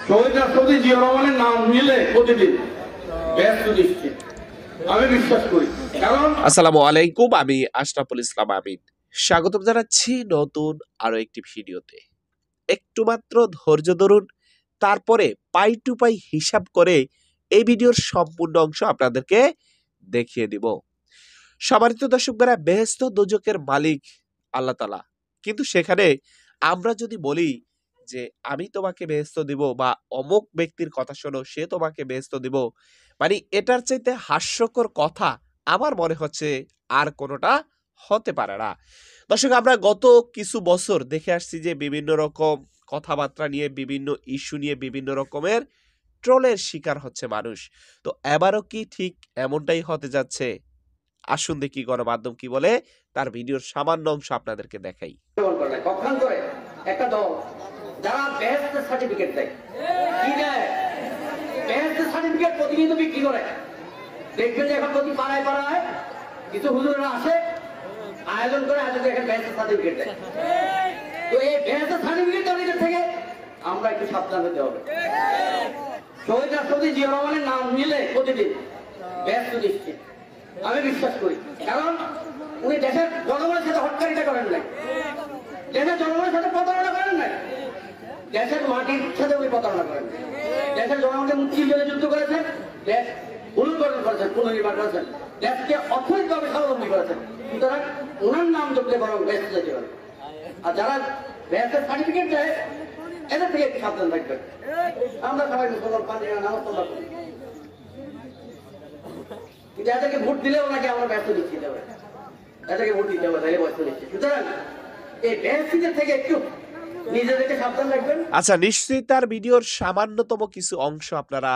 শহীদ রাষ্ট্রপতি জিয়া রহমানের নাম নিলে প্রতিদিন ব্যস্ত দৃষ্টি আমি বিশ্বাস করি। কারণ আসসালামু আলাইকুম, আমি আশরাফুল ইসলাম আমিন। স্বাগতম জানাচ্ছি নতুন আরো একটি ভিডিওতে। একটু মাত্র ধৈর্য ধরুন, তারপরে পাই টু পাই হিসাব করে এই ভিডিওর সম্পূর্ণ অংশ আপনাদেরকে দেখিয়ে দিব। সম্মানিত দর্শকরা, বেহেশত দোজকের মালিক আল্লাহ তাআলা, কিন্তু সেখানে আমরা যদি বলি যে আমি তোমাকে বেহেশত দিব বা অমুক ব্যক্তির কথা শোনো, সে তোমাকে বেহেশত দিব, মানে এটার চাইতে হাস্যকর কথা আমার মনে হচ্ছে আর কোনোটা হতে পারে না। দর্শক, আমরা গত কিছু বছর দেখে আসছি যে বিভিন্ন রকম কথাবার্তা নিয়ে, বিভিন্ন ইস্যু নিয়ে বিভিন্ন রকমের ট্রোলের শিকার হচ্ছে মানুষ। তো এবারও কি ঠিক এমনটাই হতে যাচ্ছে? আসুন দেখি গণমাধ্যম কি বলে, তার ভিডিওর সামান্য অংশ আপনাদেরকে দেখাই। কখন করে একটা দল যারা বেহেশত সার্টিফিকেট দেয়, কি দেয়? বেহেশত সার্টিফিকেট প্রতিনিয়ত বিক্রি করে। দেখবেন যে এখন প্রতি পাড়ায় পাড়ায় কিছু হুজুরেরা আসে, আয়োজন করে এখানে বেহেশত সার্টিফিকেট দেয়। তো এই বেহেশত সার্টিফিকেট দেওয়ার থেকে আমরা একটু সাবধান হতে হবে। শহীদ রাষ্ট্রপতি জিয়া রহমানের নাম নিলে প্রতিদিন ব্যস্ত দৃষ্টি আমি বিশ্বাস করি। কারণ উনি দেশের জনগণের সাথে হটকারিতা করেন নাই, দেশের জনগণের সাথে প্রতারণা করেন নাই, দেশের মাটির সাথে উনি প্রতারণা করেন, দেশের জনগণকে মুক্তিযুদ্ধে যুদ্ধ করেছেন, দেশ পুনর্গঠন করেছেন, পুনর্নির্মাণ করেছেন, দেশকে অর্থনৈতিকভাবে স্বাবলম্বী করেছেন। সুতরাং ওনার নাম যোগলে বরং ব্যস্ত যেতে পারে। আর যারা ব্যস্তের সার্টিফিকেট দেয় এদের থেকে একটু সাবধান থাকবেন। আমরা সবাই মুসলমান পাঁচ নামাজ পড়া করি, কিন্তু এদেরকে ভোট দিলেও নাকি আমরা ব্যস্ত দিচ্ছি দেবে, এদেরকে ভোট দিতে হবে, তাহলে ব্যস্ত দিচ্ছি। সুতরাং এই ব্যস্তিদের থেকে একটু নিজেদেরকে সাবধান রাখবেন। আচ্ছা, নিশ্চয়ই তার ভিডিওর সামান্যতম কিছু অংশ আপনারা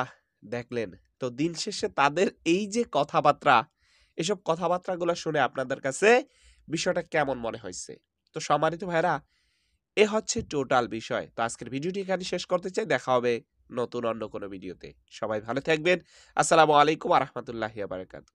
দেখলেন। তো দিন শেষে তাদের এই যে কথাবার্তা, এসব কথাবার্তাগুলো শুনে আপনাদের কাছে বিষয়টা কেমন মনে হয়েছে? তো সম্মানিত ভাইরা, এ হচ্ছে টোটাল বিষয়। তো আজকের ভিডিওটি এখানে শেষ করতে চাই। দেখা হবে নতুন অন্য কোনো ভিডিওতে। সবাই ভালো থাকবেন। আসসালামু আলাইকুম ওয়া রাহমাতুল্লাহি ওয়া বারাকাতুহু।